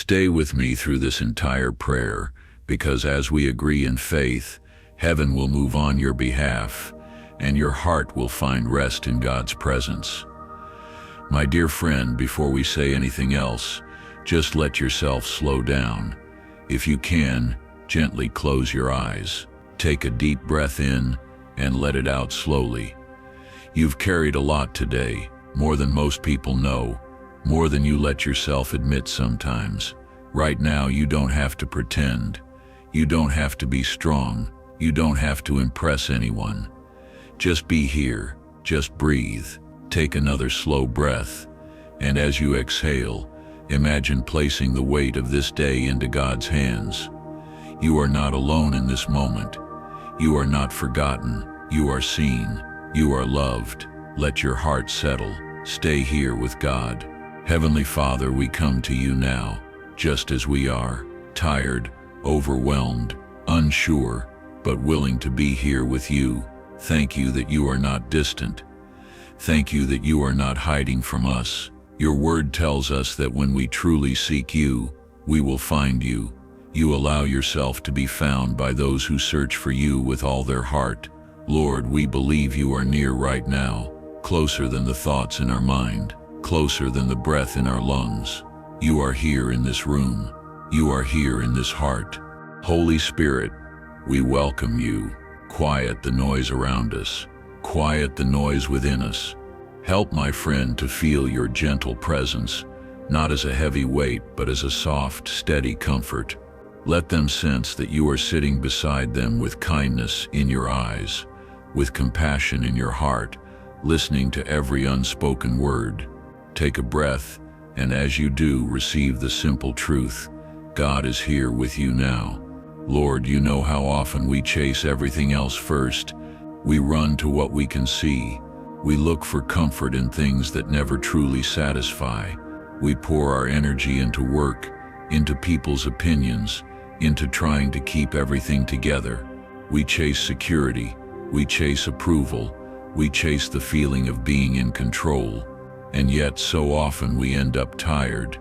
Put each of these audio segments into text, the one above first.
Stay with me through this entire prayer, because as we agree in faith, heaven will move on your behalf, and your heart will find rest in God's presence. My dear friend, before we say anything else, just let yourself slow down. If you can, gently close your eyes. Take a deep breath in and let it out slowly. You've carried a lot today, more than most people know, more than you let yourself admit sometimes. Right now, you don't have to pretend. You don't have to be strong. You don't have to impress anyone. Just be here. Just breathe. Take another slow breath. And as you exhale, imagine placing the weight of this day into God's hands. You are not alone in this moment. You are not forgotten. You are seen. You are loved. Let your heart settle. Stay here with God. Heavenly Father, we come to you now, just as we are, tired, overwhelmed, unsure, but willing to be here with you. Thank you that you are not distant. Thank you that you are not hiding from us. Your word tells us that when we truly seek you, we will find you. You allow yourself to be found by those who search for you with all their heart. Lord, we believe you are near right now, closer than the thoughts in our mind, closer than the breath in our lungs. You are here in this room. You are here in this heart. Holy Spirit, we welcome you. Quiet the noise around us. Quiet the noise within us. Help my friend to feel your gentle presence, not as a heavy weight, but as a soft, steady comfort. Let them sense that you are sitting beside them with kindness in your eyes, with compassion in your heart, listening to every unspoken word. Take a breath, and as you do, receive the simple truth. God is here with you now. Lord, you know how often we chase everything else first. We run to what we can see. We look for comfort in things that never truly satisfy. We pour our energy into work, into people's opinions, into trying to keep everything together. We chase security. We chase approval. We chase the feeling of being in control. And yet, so often we end up tired,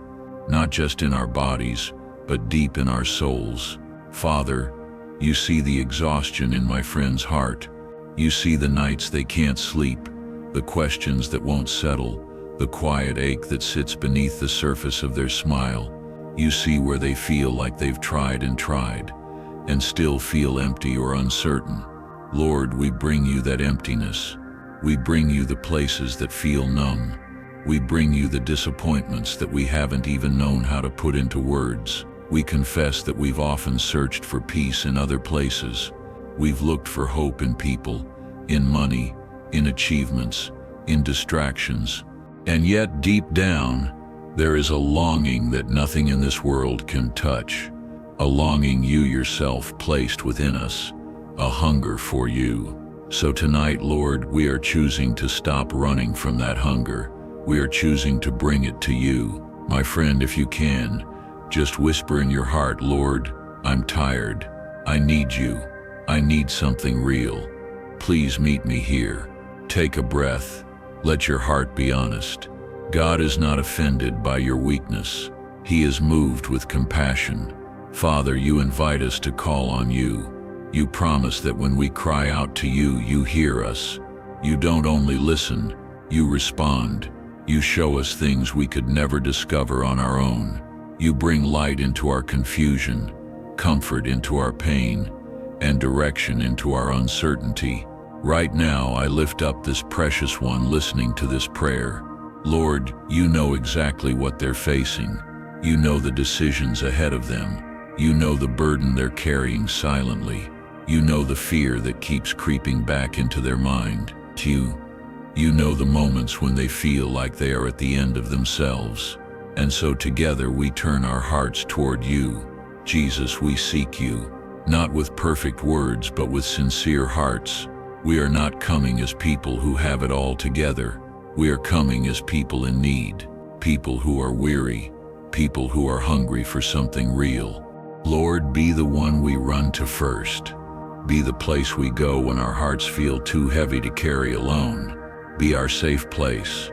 not just in our bodies, but deep in our souls. Father, you see the exhaustion in my friend's heart. You see the nights they can't sleep, the questions that won't settle, the quiet ache that sits beneath the surface of their smile. You see where they feel like they've tried and still feel empty or uncertain. Lord, we bring you that emptiness. We bring you the places that feel numb. We bring you the disappointments that we haven't even known how to put into words. We confess that we've often searched for peace in other places. We've looked for hope in people, in money, in achievements, in distractions. And yet deep down, there is a longing that nothing in this world can touch. A longing you yourself placed within us. A hunger for you. So tonight, Lord, we are choosing to stop running from that hunger. We are choosing to bring it to you. My friend, if you can, just whisper in your heart, Lord, I'm tired. I need you. I need something real. Please meet me here. Take a breath. Let your heart be honest. God is not offended by your weakness. He is moved with compassion. Father, you invite us to call on you. You promise that when we cry out to you, you hear us. You don't only listen, you respond. You show us things we could never discover on our own. You bring light into our confusion, comfort into our pain, and direction into our uncertainty. Right now, I lift up this precious one listening to this prayer. Lord, you know exactly what they're facing. You know the decisions ahead of them. You know the burden they're carrying silently. You know the fear that keeps creeping back into their mind. You know the moments when they feel like they are at the end of themselves. And so together we turn our hearts toward you. Jesus, we seek you, not with perfect words, but with sincere hearts. We are not coming as people who have it all together. We are coming as people in need, people who are weary, people who are hungry for something real. Lord, be the one we run to first. Be the place we go when our hearts feel too heavy to carry alone. Be our safe place,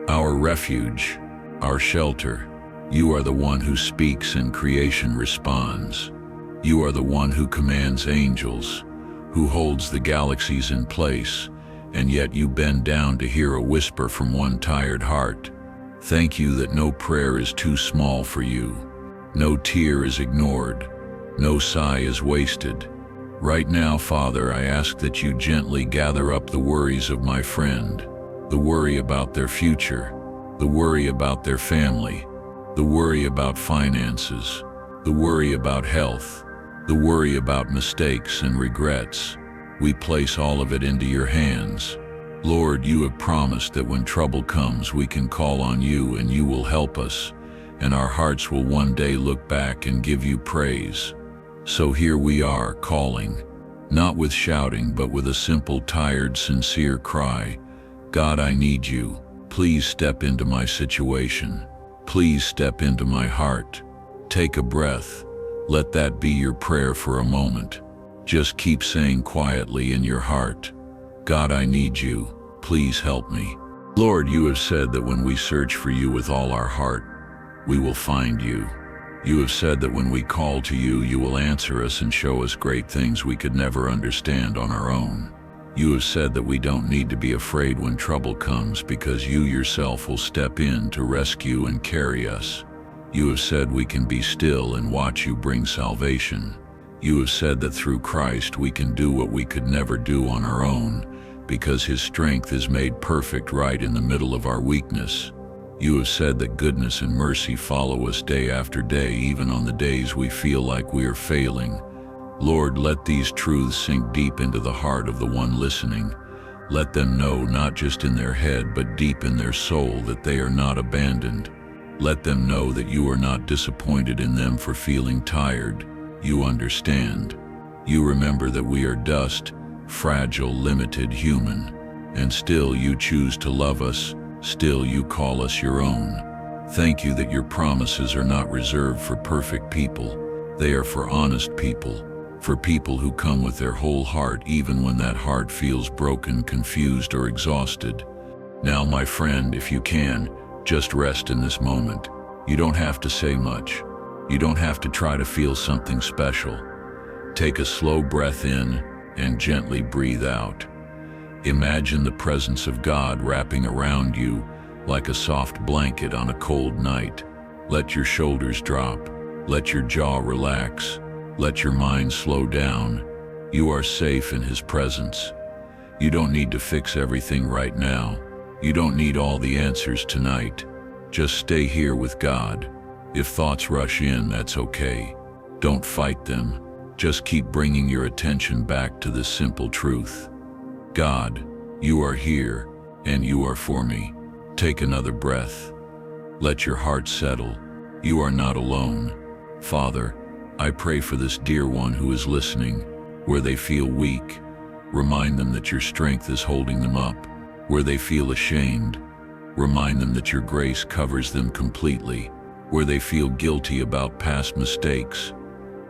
our refuge, our shelter. You are the one who speaks and creation responds. You are the one who commands angels, who holds the galaxies in place, and yet you bend down to hear a whisper from one tired heart. Thank you that no prayer is too small for you. No tear is ignored. No sigh is wasted. Right now, Father, I ask that you gently gather up the worries of my friend, the worry about their future, the worry about their family, the worry about finances, the worry about health, the worry about mistakes and regrets. We place all of it into your hands. Lord, you have promised that when trouble comes, we can call on you and you will help us, and our hearts will one day look back and give you praise. So here we are, calling, not with shouting, but with a simple, tired, sincere cry. God, I need you. Please step into my situation. Please step into my heart. Take a breath. Let that be your prayer for a moment. Just keep saying quietly in your heart, God, I need you. Please help me. Lord, you have said that when we search for you with all our heart, we will find you. You have said that when we call to you, you will answer us and show us great things we could never understand on our own. You have said that we don't need to be afraid when trouble comes because you yourself will step in to rescue and carry us. You have said we can be still and watch you bring salvation. You have said that through Christ we can do what we could never do on our own because his strength is made perfect right in the middle of our weakness. You have said that goodness and mercy follow us day after day, even on the days we feel like we are failing. Lord, let these truths sink deep into the heart of the one listening. Let them know, not just in their head, but deep in their soul, that they are not abandoned. Let them know that you are not disappointed in them for feeling tired. You understand. You remember that we are dust, fragile, limited, human, and still you choose to love us. Still you call us your own. Thank you that your promises are not reserved for perfect people. They are for honest people, for people who come with their whole heart even when that heart feels broken, confused, or exhausted. Now, my friend, if you can, just rest in this moment. You don't have to say much. You don't have to try to feel something special. Take a slow breath in and gently breathe out. Imagine the presence of God wrapping around you like a soft blanket on a cold night. Let your shoulders drop. Let your jaw relax. Let your mind slow down. You are safe in his presence. You don't need to fix everything right now. You don't need all the answers tonight. Just stay here with God. If thoughts rush in, that's okay. Don't fight them. Just keep bringing your attention back to this simple truth. God, you are here, and you are for me. Take another breath. Let your heart settle. You are not alone. Father, I pray for this dear one who is listening. Where they feel weak, remind them that your strength is holding them up. Where they feel ashamed, remind them that your grace covers them completely. Where they feel guilty about past mistakes,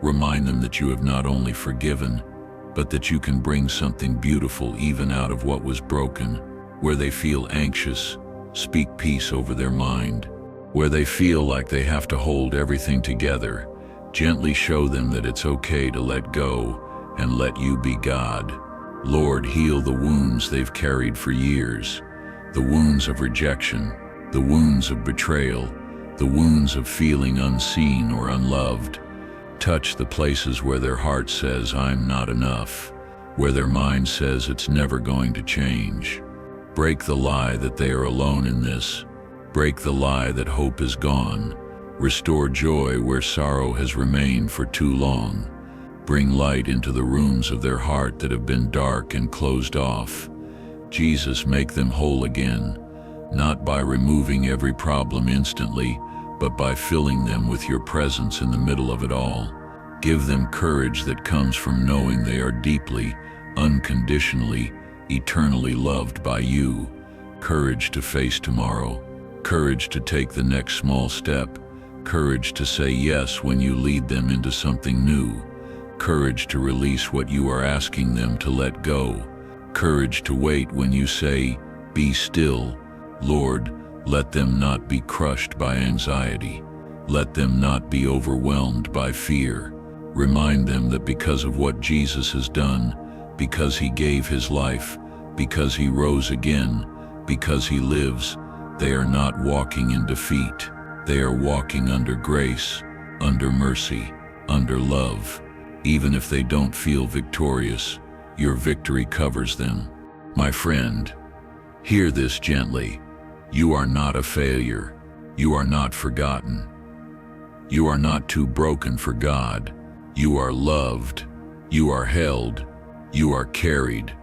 remind them that you have not only forgiven, but that you can bring something beautiful even out of what was broken. Where they feel anxious, speak peace over their mind. Where they feel like they have to hold everything together, gently show them that it's okay to let go and let you be God. Lord, heal the wounds they've carried for years, the wounds of rejection, the wounds of betrayal, the wounds of feeling unseen or unloved. Touch the places where their heart says, I'm not enough, where their mind says it's never going to change. Break the lie that they are alone in this. Break the lie that hope is gone. Restore joy where sorrow has remained for too long. Bring light into the rooms of their heart that have been dark and closed off. Jesus, make them whole again, not by removing every problem instantly, but by filling them with your presence in the middle of it all. Give them courage that comes from knowing they are deeply, unconditionally, eternally loved by you. Courage to face tomorrow. Courage to take the next small step. Courage to say yes when you lead them into something new. Courage to release what you are asking them to let go. Courage to wait when you say, be still. Lord, let them not be crushed by anxiety. Let them not be overwhelmed by fear. Remind them that because of what Jesus has done, because he gave his life, because he rose again, because he lives, they are not walking in defeat. They are walking under grace, under mercy, under love. Even if they don't feel victorious, your victory covers them. My friend, hear this gently. You are not a failure. You are not forgotten. You are not too broken for God. You are loved. You are held. You are carried.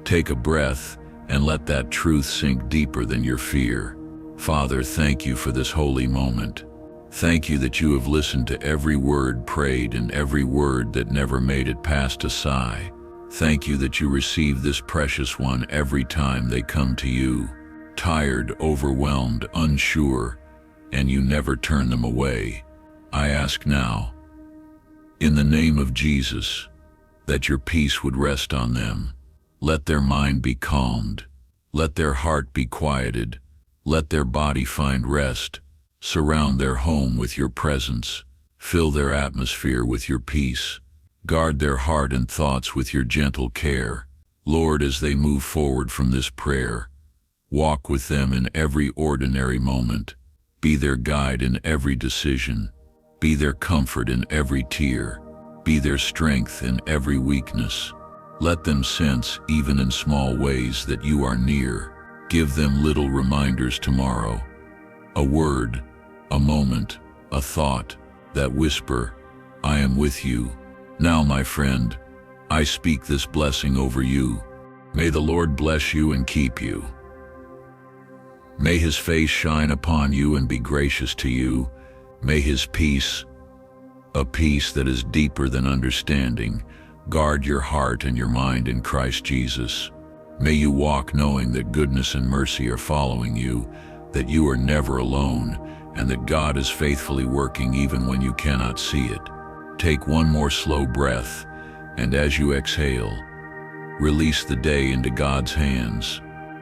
Take a breath and let that truth sink deeper than your fear. Father, thank you for this holy moment. Thank you that you have listened to every word prayed and every word that never made it past a sigh. Thank you that you receive this precious one every time they come to you, tired, overwhelmed, unsure, and you never turn them away. I ask now, in the name of Jesus, that your peace would rest on them. Let their mind be calmed. Let their heart be quieted. Let their body find rest. Surround their home with your presence. Fill their atmosphere with your peace. Guard their heart and thoughts with your gentle care. Lord, as they move forward from this prayer, walk with them in every ordinary moment. Be their guide in every decision. Be their comfort in every tear. Be their strength in every weakness. Let them sense, even in small ways, that you are near. Give them little reminders tomorrow. A word, a moment, a thought, that whisper, I am with you. Now, my friend, I speak this blessing over you. May the Lord bless you and keep you. May his face shine upon you and be gracious to you. May his peace, a peace that is deeper than understanding, guard your heart and your mind in Christ Jesus. May you walk knowing that goodness and mercy are following you, that you are never alone, and that God is faithfully working even when you cannot see it. Take one more slow breath, and as you exhale, release the day into God's hands.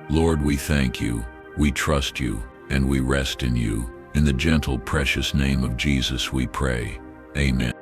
Lord, we thank you, we trust you, and we rest in you. In the gentle, precious name of Jesus we pray. Amen.